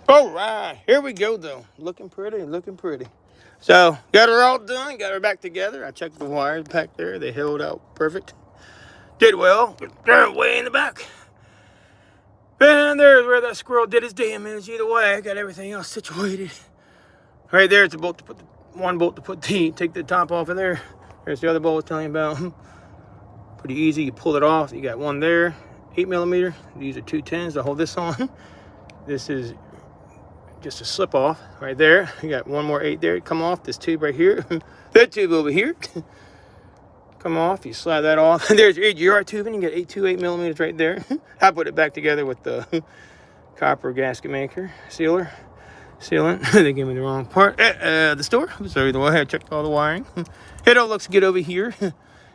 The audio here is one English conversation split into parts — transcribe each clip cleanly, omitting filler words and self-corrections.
All right, here we go though. Looking pretty, looking pretty. So got her all done, got her back together. I checked the wires back there. They held out perfect. Did well. They're way in the back. And there's where that squirrel did his damage. Either way, I got everything else situated. Right there, it's a bolt to put one bolt to take the top off of there. There's the other bolt I was telling you about. Pretty easy. You pull it off. You got one there, 8mm. These are 210s to hold this on. This is just a slip off right there. You got one more 8 there. Come off this tube right here. That tube over here. Come off. You slide that off. There's your AGR tubing. You got 8mm right there. I put it back together with the copper gasket maker sealant. They gave me the wrong part at the store. So either way, I checked all the wiring. It all looks good over here.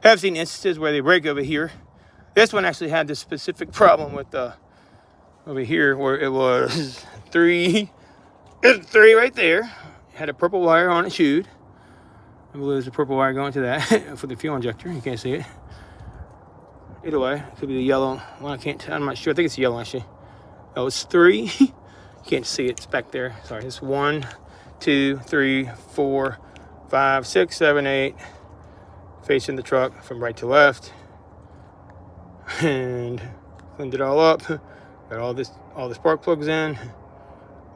Have seen instances where they break over here. This one actually had this specific problem with over here where it was three right there. Had a purple wire on it, chewed. I believe there's a purple wire going to that for the fuel injector. You can't see it. Either way, it could be the yellow. Well, I'm not sure. I think it's yellow actually. Oh, it's 3. You can't see it. It's back there. Sorry. It's 1, 2, 3, 4, 5, 6, 7, 8. Facing the truck from right to left. And cleaned it all up. Got all the spark plugs in.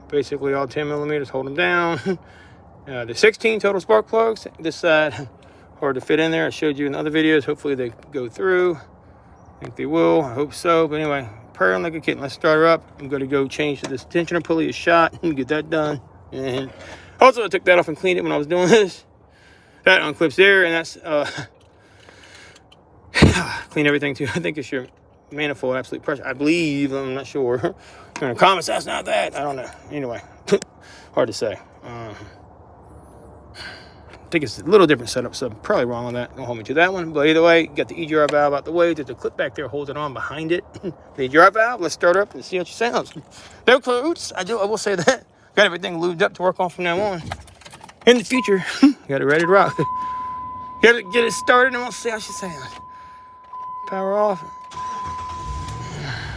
Basically all 10mm, hold them down. The 16 total spark plugs. This side, hard to fit in there. I showed you in other videos. Hopefully they go through. I think they will. I hope so. But anyway, purring like a kitten. Let's start her up. I'm going to go change this tensioner pulley a shot and get that done. And also I took that off and cleaned it when I was doing this. That unclips there, and that's clean everything too. I think it's your manifold absolute pressure. I believe. I'm not sure. In the comments, that's not that. I don't know. Anyway, hard to say. I think it's a little different setup, so I'm probably wrong on that. Don't hold me to that one. But either way, got the EGR valve out the way. There's a clip back there holding on behind it. The EGR valve. Let's start up and see how she sounds. No clues. I will say that. Got everything lubed up to work on from now on. In the future, got it ready to rock. Got to get it started and we'll see how she sounds. Power off.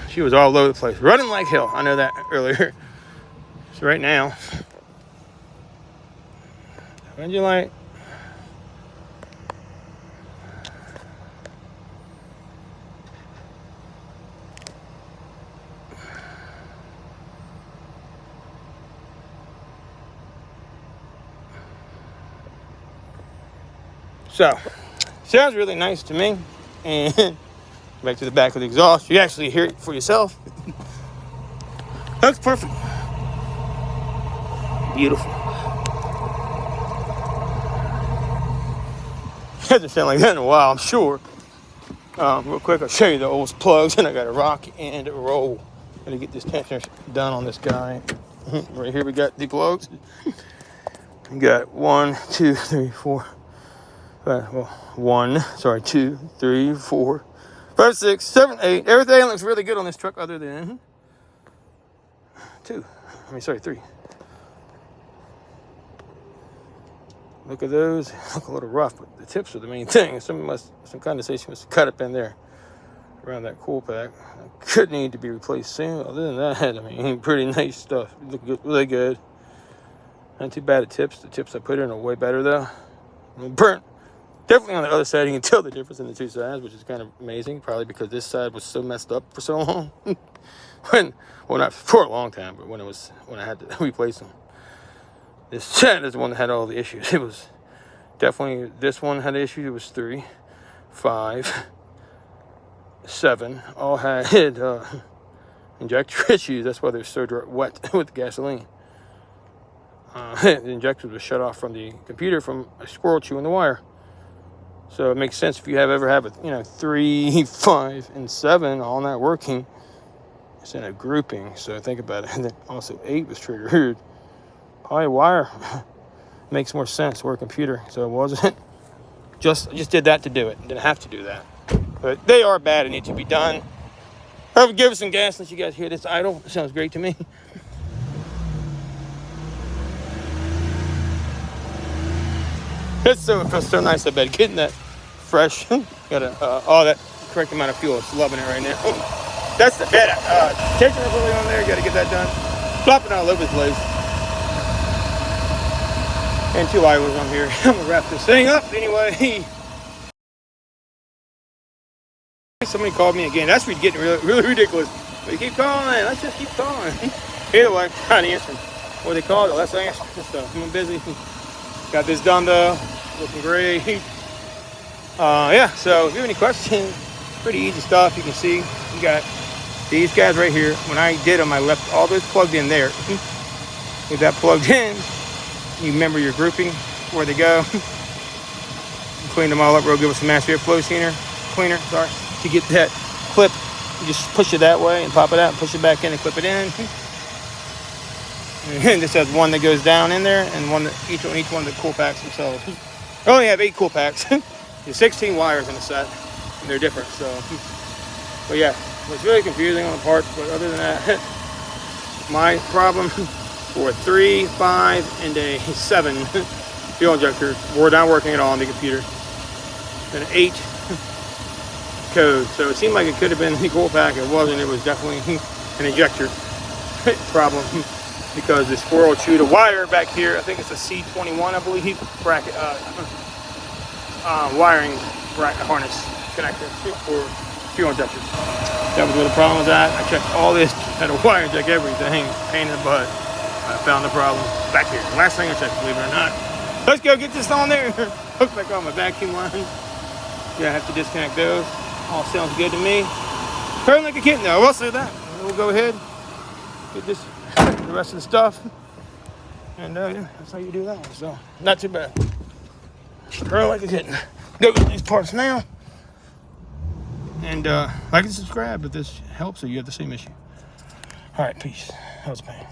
She was all over the place, running like hell. I know that earlier. So right now, engine light. So, sounds really nice to me. And back to the back of the exhaust. You actually hear it for yourself. Looks perfect. Beautiful. Hasn't sounded like that in a while, I'm sure. Real quick, I'll show you the old plugs, and I got a rock and a roll. Gotta get this tensioner done on this guy. Right here we got the plugs. We got 1, 2, 3, 4. 2, 3, 4, 5, 6, 7, 8. Everything looks really good on this truck other than 3. Look at those. Look a little rough, but the tips are the main thing. Some condensation must have cut up in there around that cool pack. Could need to be replaced soon. Other than that, I mean, pretty nice stuff. Look good, really good. Not too bad at tips. The tips I put in are way better though. Burnt. Definitely on the other side, you can tell the difference in the two sides, which is kind of amazing. Probably because this side was so messed up for so long. Not for a long time, but when I had to replace them. This side is the one that had all the issues. It was definitely, this one had issues. It was 3, 5, 7. All had injector issues. That's why they're so wet with gasoline. The injectors were shut off from the computer from a squirrel chewing the wire. So it makes sense if you ever have 3, 5, and 7 all not working. It's in a grouping. So think about it. And then also 8 was triggered. Probably wire makes more sense. Or a computer. So it wasn't. I just did that to do it. Didn't have to do that. But they are bad and need to be done. I would give it some gas. Let you guys hear this idle. It sounds great to me. It feels so nice, I bet. Getting that fresh. Got all that correct amount of fuel. It's loving it right now. That's the bed. Tensioner pulley on there. Got to get that done. flopping all over the place. And 2 idlers on here. I'm gonna wrap this thing up anyway. Somebody called me again. That's getting really ridiculous. But you keep calling. Let's just keep calling. Either way, I'm not answering. What they called it, let's answer. So I'm busy. Got this done though. Looking great. Yeah, so if you have any questions, pretty easy stuff. You can see you got these guys right here. When I did them, I left all those plugged in there. With that plugged in, you remember your grouping, where they go. Clean them all up real good with some mass airflow cleaner, sorry. To get that clip, you just push it that way and pop it out and push it back in and clip it in. And this has one that goes down in there and one that each one of the cool packs themselves. I only have 8 cool packs. There's 16 wires in the set, and they're different. So, but yeah, it's really confusing on the parts. But other than that, my problem for a 3, 5, and a 7 fuel injector were not working at all on the computer. And an 8 code. So it seemed like it could have been the cool pack. It wasn't. It was definitely an injector problem because the squirrel chewed a wire back here. I think it's a C21, I believe, bracket wiring harness connector for fuel injectors. That was where the problem was at. I checked all this, had a wire check everything, pain in the butt. I found the problem back here. Last thing I checked, believe it or not. Let's go get this on there. Hook back on my vacuum line. Yeah, I have to disconnect those. All sounds good to me. Purring like a kitten though, I will say that. We'll go ahead, get this, the rest of the stuff. And yeah, that's how you do that one. So, not too bad. Purring like a kitten. Go get these parts now. And like and subscribe if this helps or you have the same issue. All right, peace. That was pain.